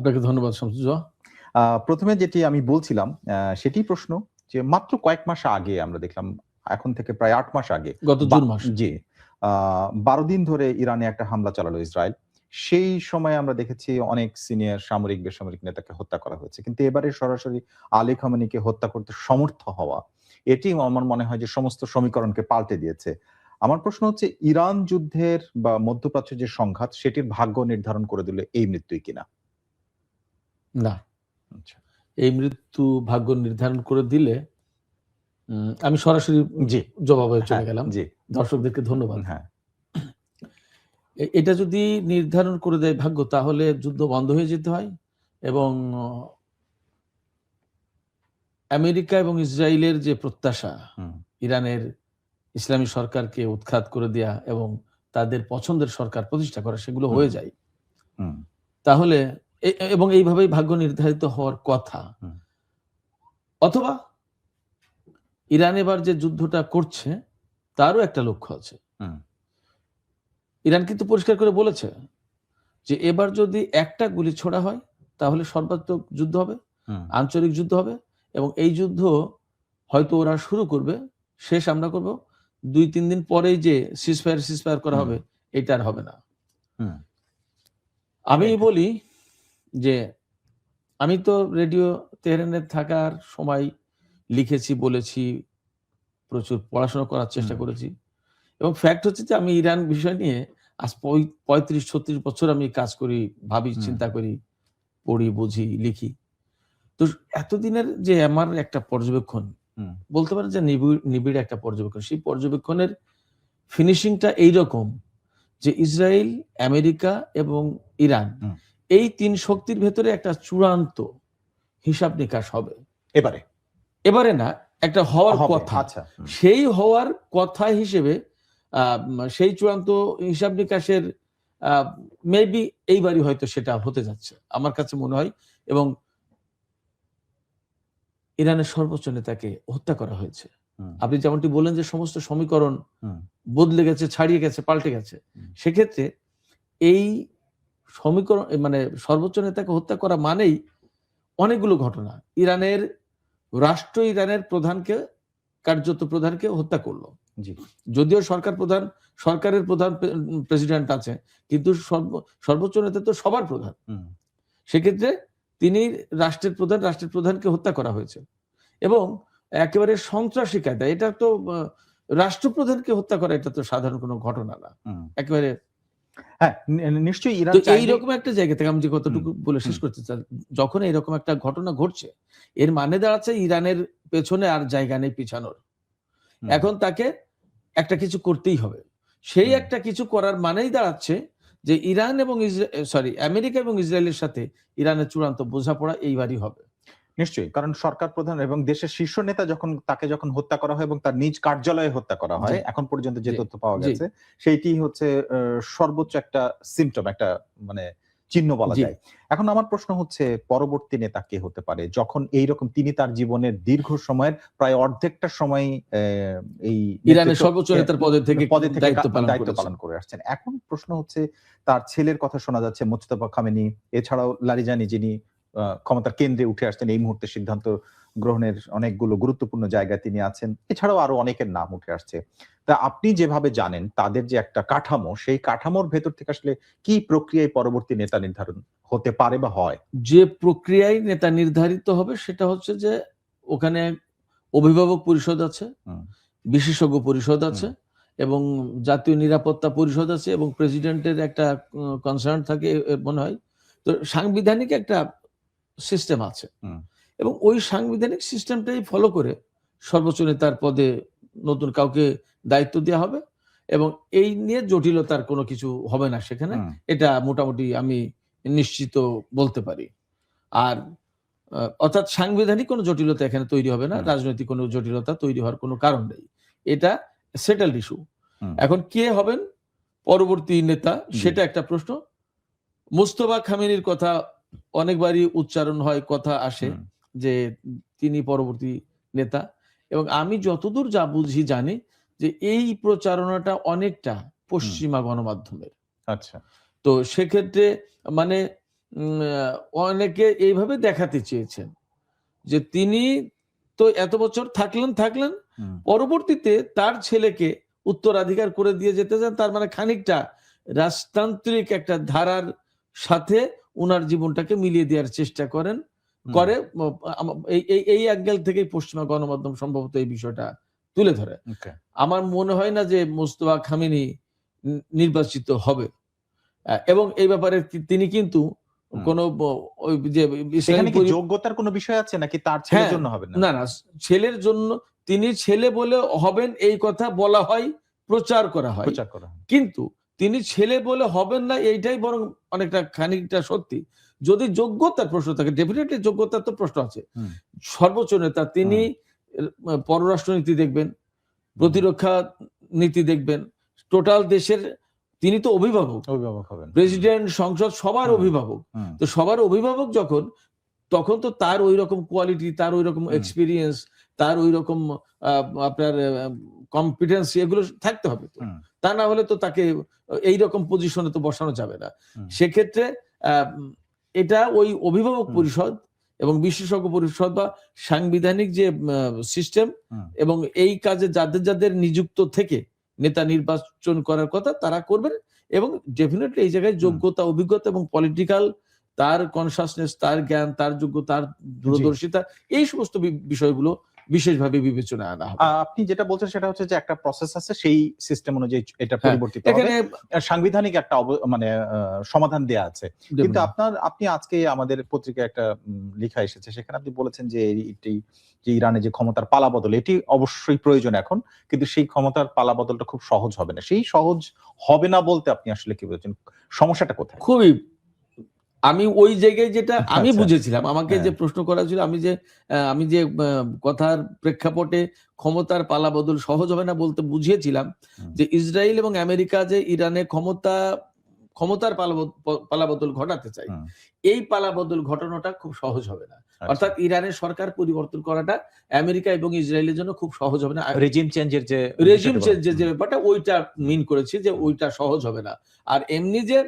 আপনাকে ধন্যবাদ শামসুজ্জোহা। প্রথমে যেটি আমি বলছিলাম সেটি প্রশ্ন যে মাত্র কয়েক মাস আগে আমরা দেখলাম, এখন থেকে প্রায় 8 মাস আগে, গত জুন মাসে। জি, 12 দিন ধরে ইরানে একটা হামলা চালালো ইসরায়েল। সেই সময় আমরা দেখেছি অনেক সিনিয়র সামরিক বেসামরিক নেতাকে হত্যা করা হয়েছে, কিন্তু এবারে সরাসরি আলী খামেনিকে হত্যা করতে সমর্থ হওয়া, এটি আমার মনে হয় যে সমস্ত সমীকরণকে পাল্টে দিয়েছে। আমার প্রশ্ন হচ্ছে, ইরান যুদ্ধের বা মধ্যপ্রাচ্যের যে সংঘাত, সেটির ভাগ্য নির্ধারণ করে দিলে এই মৃত্যুই কিনা? না, আচ্ছা, এই মৃত্যু ভাগ্য নির্ধারণ করে দিলে আমি সরাসরি জি, জবাবে চলে হ্যাঁ, গেলাম। জি, দর্শকদেরকে ধন্যবাদ। হ্যাঁ, এটা যদি নির্ধারণ করে দেয় ভাগ্য, তাহলে যুদ্ধ বন্ধ হয়ে যেতে হয় এবং আমেরিকা এবং ইসরায়েলের যে প্রত্যাশা, হুম, ইরানের ইসলামী সরকারকে উৎখাত করে দেয়া এবং তাদের পছন্দের সরকার প্রতিষ্ঠা করা, সেগুলো হয়ে যায়। হুম, তাহলে এবং এইভাবেই ভাগ্য নির্ধারিত হওয়ার কথা। হুম, অথবা ইরান এবার যে যুদ্ধটা করছে তারও একটা লক্ষ্য আছে। হুম, ইরান কিন্তু পরিষ্কার করে বলেছে যে এবার যদি একটা গুলি ছোড়া হয় তাহলে সর্বাত্মক যুদ্ধ হবে, হুম, আঞ্চলিক যুদ্ধ হবে এবং এই যুদ্ধ হয়তো ওরা শুরু করবে, শেষ আমরা করব। 2-3 দিন পরেই যে সিজফায়ার করা হবে, এটা আর হবে না। হুম, আমি বলি যে আমি তো রেডিও তেহরানে থাকার সময় লিখেছি, বলেছি, প্রচুর পড়াশোনা করার চেষ্টা করেছি এবং ফ্যাক্ট হচ্ছে যে আমি ইরান বিষয় নিয়ে আজ 35-36 বছর আমি কাজ করি, ভাবি, চিন্তা করি, পড়ি, বুঝি, লিখি। তো এতদিনের যে আমার একটা পর্যবেক্ষণ, বলতে পারেন যে নিবিড় একটা পর্যবেক্ষণ, সেই পর্যবেক্ষণের ফিনিশিংটা এইরকম যে ইসরায়েল, আমেরিকা এবং ইরান, এই 3 শক্তির ভেতরে একটা চূড়ান্ত হিসাব নিকাশ হবে এবারে না, একটা হওয়ার কথা। সেই হওয়ার কথা হিসেবে সেই চূড়ান্ত হিসাব নিকাশের মেবি এইবারই হয়তো সেটা হতে যাচ্ছে আমার কাছে মনে হয়। এবং ইরানের সর্বোচ্চ নেতাকে হত্যা করা হয়েছে। আপনি যেমনটি বললেন যে সমস্ত সমীকরণ বদলে গেছে, ছাড়িয়ে গেছে, পাল্টে গেছে। সেক্ষেত্রে এই সমীকরণ মানে সর্বোচ্চ নেতাকে হত্যা করা মানেই অনেকগুলো ঘটনা। ইরানের রাষ্ট্র ইরানের প্রধানকে, কার্যত প্রধানকে হত্যা করলো। যদিও সরকারের প্রধান প্রেসিডেন্ট আছে, কিন্তু সর্বোচ্চ নেতা তো সবার প্রধান। সেক্ষেত্রে তিনি রাষ্ট্রের প্রধানকে হত্যা করা হয়েছে এবং একেবারে সন্ত্রাসী কায়দায়। এটা তো রাষ্ট্রপ্রধানকে হত্যা করা, এটা তো সাধারণ কোনো ঘটনা না। একেবারে নিশ্চয়ই এইরকম একটা জায়গা থেকে আমি যে কতটুকু বলে শেষ করতে চাই, যখন এইরকম একটা ঘটনা ঘটছে, এর মানে দাঁড়াচ্ছে ইরানের পেছনে আর জায়গা নেই পিছানোর। এখন তাকে একটা কিছু করতেই হবে। সেই একটা কিছু করার মানেই দাঁড়াচ্ছে যে ইরান এবং আমেরিকা এবং ইসরায়েলের সাথে ইরানের চূড়ান্ত বোঝাপড়া এইবারই হবে। নিশ্চয়ই, কারণ সরকার প্রধান এবং দেশের শীর্ষ নেতা যখন হত্যা করা হয় এবং তার নিজ কার্যালয়ে হত্যা করা হয়, এখন পর্যন্ত যে তথ্য পাওয়া গেছে, সেইটি হচ্ছে সর্বোচ্চ একটা সিম্পটম, একটা মানে চিহ্ন বলা যায়। এখন আমার প্রশ্ন হচ্ছে, পরবর্তী নেতা কে হতে পারে, যখন এইরকম তিনি তার জীবনের দীর্ঘ সময়ের প্রায় অর্ধেকটা সময় এই ইরানের সর্বোচ্চ নেতার পদে থেকে দায়িত্ব পালন করে আসছেন। এখন প্রশ্ন হচ্ছে, তার ছেলের কথা শোনা যাচ্ছে, মোজতবা খামেনি, এছাড়াও লারিজানি, যিনি ক্ষমতার কেন্দ্রে উঠে আসছেন, এই মুহূর্তে সিদ্ধান্ত গ্রহণের অনেকগুলো গুরুত্বপূর্ণ জায়গায় তিনি আছেন, এছাড়াও আরো অনেকের নাম উঠে আসছে। তা আপনি যেভাবে জানেন তাদের যে একটা কাঠামো, সেই কাঠামোর ভেতর থেকে আসলে কি প্রক্রিয়ায় পরবর্তী নেতা নির্ধারণ হতে পারে বা হয়? যে প্রক্রিয়ায় নেতা নির্ধারিত হবে সেটা হচ্ছে যে ওখানে অভিভাবক পরিষদ আছে, বিশেষজ্ঞ পরিষদ আছে এবং জাতীয় নিরাপত্তা পরিষদ আছে এবং প্রেসিডেন্টের একটা কনসার্ন থাকে মনে হয়। তো সাংবিধানিক একটা সিস্টেম আছে এবং ওই সাংবিধানিক সিস্টেমটাই ফলো করে সর্বোচ্চ নেতার পদে নতুন কাউকে দায়িত্ব দেওয়া হবে এবং এই নিয়ে জটিলতার কোনো কিছু হবে না সেখানে। এটা মোটামুটি আমি নিশ্চিত বলতে পারি। আর অর্থাৎ সাংবিধানিক কোনো জটিলতা এখানে তৈরি হবে না, রাজনৈতিক কোনো জটিলতা তৈরি হওয়ার কোনো কারণ নেই। এটা সেটেলড ইস্যু। এখন কে হবেন পরবর্তী নেতা, সেটা একটা প্রশ্ন। মোজতবা খামেনির কথা অনেকবারই উচ্চারণ হয়, কথা আসে যে তিনি পরবর্তী নেতা এবং আমি যতদূর যা বুঝি জানি যে এই প্রচারণাটা অনেকটা পশ্চিমা গণমাধ্যমের। আচ্ছা। তো সেক্ষেত্রে মানে অনেকে এইভাবে দেখাতে চেয়েছেন যে তিনি তো এত বছর থাকলেন, পরবর্তীতে তার ছেলেকে উত্তরাধিকার করে দিয়ে যেতে চান, তার মানে খানিকটা রাজতান্ত্রিক একটা ধারার সাথে উনার জীবনটাকে মিলিয়ে দেওয়ার চেষ্টা করে এই অ্যাঙ্গেল থেকেই পশ্চিমা গণমাধ্যম সম্ভবত এই বিষয়টা তুলে ধরে। আমার মনে হয় না যে মোস্তফা খামেনি নির্বাচিত হবে, এবং এই ব্যাপারে তিনি কিন্তু কোন ওই যে যোগ্যতার কোনো বিষয় আছে নাকি তার ছেলের জন্য হবে না, ছেলের জন্য তিনি ছেলে বলে হবেন এই কথা বলা হয়, প্রচার করা হয়, কিন্তু তিনি ছেলে বলে হবেন না এইটাই বরং অনেকটা খানিকটা সত্যি। যদি যোগ্যতার প্রশ্ন থাকে, ডেফিনেটলি যোগ্যতার তো প্রশ্ন আছে। সর্বোচ্চ নেতা, তিনি পররাষ্ট্রনীতি দেখবেন, প্রতিরক্ষা নীতি দেখবেন, টোটাল দেশের তিনি তো অভিভাবক হবেন, প্রেসিডেন্ট, সংসদ সবার অভিভাবক। তো সবার অভিভাবক যখন, তখন তো তার ওই রকম কোয়ালিটি, তার ওই রকম এক্সপিরিয়েন্স, তার ওই রকম আপনার কম্পিটেন্স এগুলো থাকতে হবে। তা না হলে তো তাকে এইরকম পজিশনে তো বসানো যাবে না। সেক্ষেত্রে এটা ওই অভিভাবক পরিষদ এবং বিশেষজ্ঞ পরিষদ বা সাংবিধানিক যে সিস্টেম এবং এই কাজে যাদের যাদের নিযুক্ত থেকে নেতা নির্বাচন করার কথা তারা করবেন, এবং ডেফিনেটলি এই জায়গায় যোগ্যতা, অভিজ্ঞতা এবং পলিটিক্যাল তার কনসাসনেস, তার জ্ঞান, তার যোগ্যতা, তার দূরদর্শিতা, এই সমস্ত বিষয়গুলো বিশেষভাবে বিবেচনায় আনা হবে। আপনি যেটা বলছেন সেটা হচ্ছে যে একটা প্রসেস আছে, সেই সিস্টেম অনুযায়ী এটা পরিবর্তিত হবে, এখানে সাংবিধানিক একটা মানে সমাধান দেয়া আছে। কিন্তু আপনি আজকে আমাদের পত্রিকায় একটা লেখা এসেছে, সেখানে আপনি বলেছেন যে যে ইরানে যে ক্ষমতার পালাবদল, এটি অবশ্যই প্রয়োজন এখন, কিন্তু সেই ক্ষমতার পালাবদলটা খুব সহজ হবে না। সেই সহজ হবে না বলতে আপনি আসলে কি বলছেন, সমস্যাটা কোথায়? খুবই, আমি ওই জায়গায় যেটা আমি বুঝেছিলাম, আমাকে যে প্রশ্ন করা ছিল, আমি যে কথার প্রেক্ষাপটে ক্ষমতার পালাবদল সহজ হবে না বলতে বুঝিয়েছিলাম যে ইসরায়েল এবং আমেরিকা যে ইরানে ক্ষমতার পালাবদল ঘটাতে চাই, এই পালাবদল ঘটানোটা খুব সহজ হবে না। অর্থাৎ ইরানের সরকার পরিবর্তন করাটা আমেরিকা এবং ইসরায়েলের জন্য খুব সহজ হবে না। রেজিম চেঞ্জের যে ব্যাপারটা, ওইটা মিন করেছি যে ওইটা সহজ হবে না। আর এমনি যে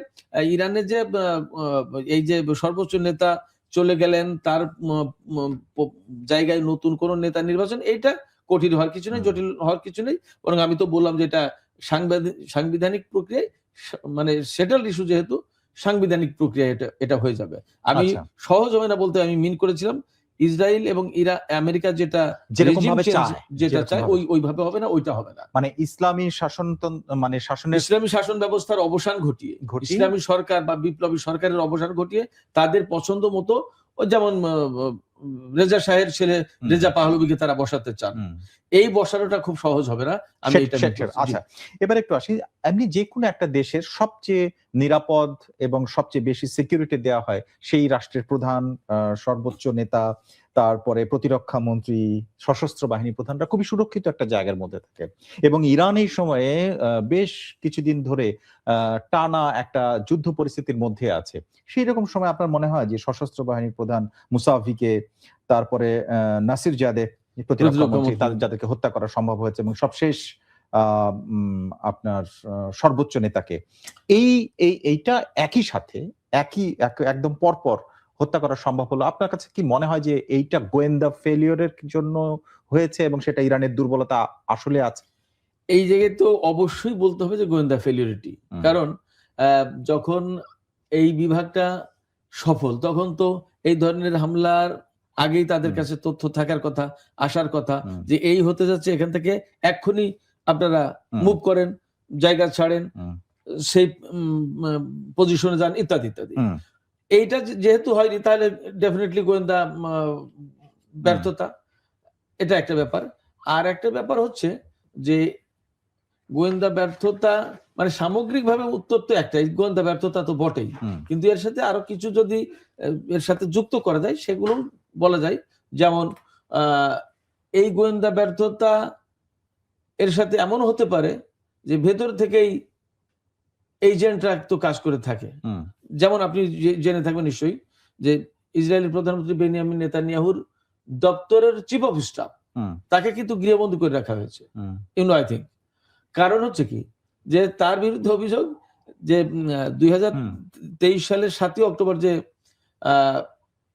ইরানের যে এই যে সর্বোচ্চ নেতা চলে গেলেন, তার জায়গায় নতুন কোন নেতা নির্বাচন, এটা কঠিন হওয়ার কিছু নেই, জটিল হওয়ার কিছু নেই। বরং আমি তো বললাম যে এটা সাংবিধানিক প্রক্রিয়ায়, মানে সেটেলড ইস্যু, যেহেতু সাংবিধানিক প্রক্রিয়া এটা হয়ে যাবে। আমি সহজ হবে না বলতে আমি মিন করেছিলাম ইসরায়েল এবং আমেরিকা যেটা চায় ওইভাবে হবে না, ওইটা হবে না। মানে ইসলামী শাসন ব্যবস্থার অবসান ঘটিয়ে, ইসলামী সরকার বা বিপ্লবী সরকারের অবসান ঘটিয়ে তাদের পছন্দ মতো, যেমন রেজা শাহের ছেলে রেজা পাহলবিকে তারা বসাতে চান, এই বসানোটা খুব সহজ হবে না। আমি এটা আচ্ছা, এবার একটু আসি, এমনি যে কোনো একটা দেশের সবচেয়ে নিরাপদ এবং সবচেয়ে বেশি সিকিউরিটি দেওয়া হয় সেই রাষ্ট্রের প্রধান, সর্বোচ্চ নেতা, তারপরে প্রতিরক্ষা মন্ত্রী, সশস্ত্র বাহিনী প্রধানরা খুবই সুরক্ষিত একটা জায়গার মধ্যে থাকে। এবং ইরান এই সময়ে বেশ কিছুদিন ধরে টানা একটা যুদ্ধ পরিস্থিতির মধ্যে আছে। সেই রকম সময় আপনার মনে হয় যে সশস্ত্র বাহিনীর প্রধান মুসাভিকে, তারপরে নাসির জাদে প্রতিরক্ষা মন্ত্রী, যাদেরকে হত্যা করা সম্ভব হয়েছে, এবং সবশেষ আপনার সর্বোচ্চ নেতাকে, এইটা একই সাথে একদম পরপর হত্যা করা সম্ভব হলো, আপনার কাছে কি মনে হয় যে এইটা গোয়েন্দা ফেলিওরের জন্য হয়েছে এবং সেটা ইরানের দুর্বলতা আসলে আছে? এই জায়গায় তো অবশ্যই বলতে হবে যে গোয়েন্দা ফেলিওরিটি। কারণ যখন এই বিভাগটা সফল, তখন তো এই ধরনের হামলার আগেই তাদের কাছে তথ্য থাকার কথা, আসার কথা, যে এই হতে যাচ্ছে, এখান থেকে এক্ষুনি আপনারা মুভ করেন, জায়গা ছাড়েন, সেই পজিশনে যান, ইত্যাদি ইত্যাদি। এইটা যেহেতু হয়নি, তাহলে ডেফিনেটলি গোয়েন্দা ব্যর্থতা, এটা একটা ব্যাপার। আর একটা ব্যাপার হচ্ছে যে গোয়েন্দা ব্যর্থতা মানে সামগ্রিকভাবে উত্তর তো একটাই, গোয়েন্দা ব্যর্থতা তো বটেই, কিন্তু এর সাথে আরো কিছু যদি এর সাথে যুক্ত করা যায় সেগুলো বলা যায়। যেমন এই গোয়েন্দা ব্যর্থতা এর সাথে এমন হতে পারে যে ভেতর থেকেই এজেন্টরা তো কাজ করে থাকে। যেমন আপনি জেনে থাকবেন নিশ্চয়ই যে ইসরায়েলের প্রধানমন্ত্রী বেনিয়ামিন নেতানিয়াহুর দপ্তরের চিফ অফ স্টাফ, তাকে কিন্তু গৃহবন্দী করে রাখা হয়েছে, আই থিঙ্ক। কারণ হচ্ছে কি, যে তার বিরুদ্ধে অভিযোগ যে 2023 সালের 7 অক্টোবর যে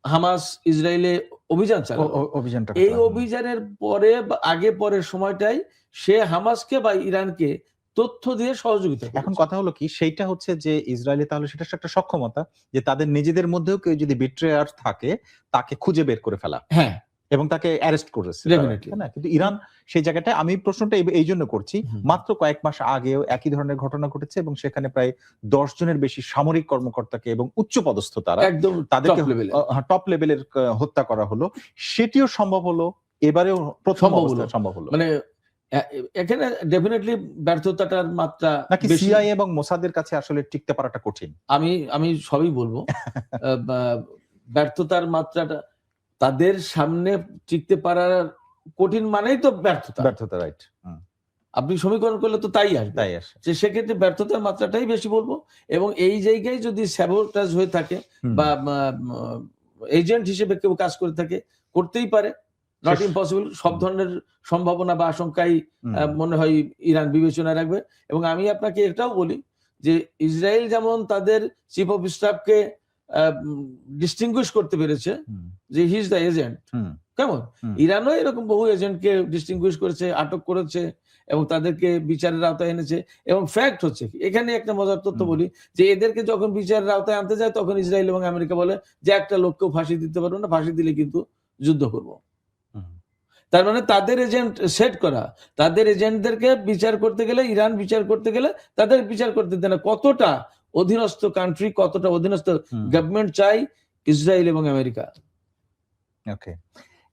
হামাস ইসরায়েলে অভিযান চালালো। অভিযানটা এই অভিযানের পরে বা আগে পরের সময়টাই সে হামাসকে বা ইরানকে তথ্য দিয়ে সহযোগিতা এখন করেছে। কথা হলো কি, সেইটা হচ্ছে যে ইসরায়েলি তাহলে সেটা একটা সক্ষমতা যে তাদের নিজেদের মধ্যেও কেউ যদি বিট্রেয়ার থাকে তাকে খুঁজে বের করে ফেলা হ্যাঁ, এবং তাকে অ্যারেস্ট করেছে তারা, Definitely. তাই না? কিন্তু ইরান সেই জায়গাটায়, আমি প্রশ্নটা এই জন্য করছি, হুম। মাত্র কয়েক মাস আগেও একই ধরনের ঘটনা ঘটেছে এবং সেখানে প্রায় 10 জনের বেশি সামরিক কর্মকর্তাকে এবং উচ্চ পদস্থ তারা একদম তাদেরকে top level এ। টপ লেভেলের হত্যা করা হলো। সেটিও সম্ভব হলো, এবারেও প্রথম সম্ভব হলো। অবস্থায় সম্ভব হলো। মানে এখানে ডেফিনেটলি ব্যর্থতাটার মাত্রা নাকি বেশি। সিআইএ এবং মোসাদের কাছে আসলে টিকতে পারাটা কঠিন? আমি সবই বলবো। ব্যর্থতার মাত্রাটা তাদের সামনে টিকতে পারার কঠিন মানেই তো ব্যর্থতা। ব্যর্থতা, রাইট। আপনি সমীকরণ করলে তো তাই আসবে। তাই আসে। যে সেক্ষেত্রে ব্যর্থতার মাত্রাটাই বেশি বলবো। এবং এই জায়গায় যদি স্যাবোটাজ হয়ে থাকে বা এজেন্ট হিসেবে কেউ কাজ করে থাকে, করতেই পারে, নট ইম্পসিবল। সব ধরনের সম্ভাবনা বা আশঙ্কাই মনে হয় ইরান বিবেচনায় রাখবে। এবং আমি আপনাকে এটাও বলি যে ইসরায়েল যেমন তাদের চিফ অফ স্টাফকে ডিস্টিংগুইশ করতে পেরেছে যে হি ইজ দ্য এজেন্ট, কেমন ইরানও এরকম বহু এজেন্টকে ডিস্টিংগুইশ করেছে, আটক করেছে এবং তাদেরকে বিচারের আওতায় এনেছে। এবং ফ্যাক্ট হচ্ছে এখানে একটা মজার তথ্য বলি যে এদেরকে যখন বিচারের আওতায় আনতে যায় তখন ইসরায়েল এবং আমেরিকা বলে যে একটা লোককেও ফাঁসি দিতে পারবো না, ফাঁসি দিলে কিন্তু যুদ্ধ করব। তার মানে তাদের এজেন্ট সেট করা, তাদের এজেন্টদেরকে বিচার করতে গেলে, ইরান বিচার করতে গেলে তাদের বিচার করতে দেয় না। কতটা অধীনস্থ কান্ট্রি, কতটা অধীনস্থ গভর্নমেন্ট চাই ইসরায়েল এবং আমেরিকা। ওকে,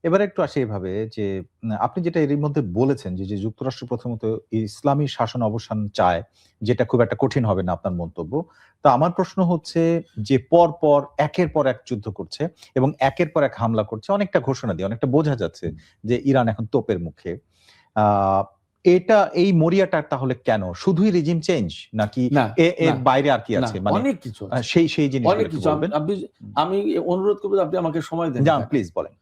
এবারে একটু আসি এভাবে যে আপনি যেটা এর মধ্যে বলেছেন যে যুক্তরাষ্ট্র প্রথমত ইসলামী শাসন অবসান চায়, যেটা খুব একটা কঠিন হবে না আপনার মন্তব্য। তো আমার প্রশ্ন হচ্ছে যে পর পর একের পর এক যুদ্ধ করছে এবং একের পর এক হামলা করছে, অনেকটা ঘোষণা দিয়ে অনেকটা বোঝা যাচ্ছে যে ইরান এখন তোপের মুখে। এটা এই মরিয়াটা তাহলে কেন? শুধুই রিজিম চেঞ্জ নাকি এর বাইরে আর কি আছে? মানে অনেক কিছু, সেই জিনিসগুলো একটু বলবেন। আমি অনুরোধ করব আপনি আমাকে সময় দেন। প্লিজ বলেন।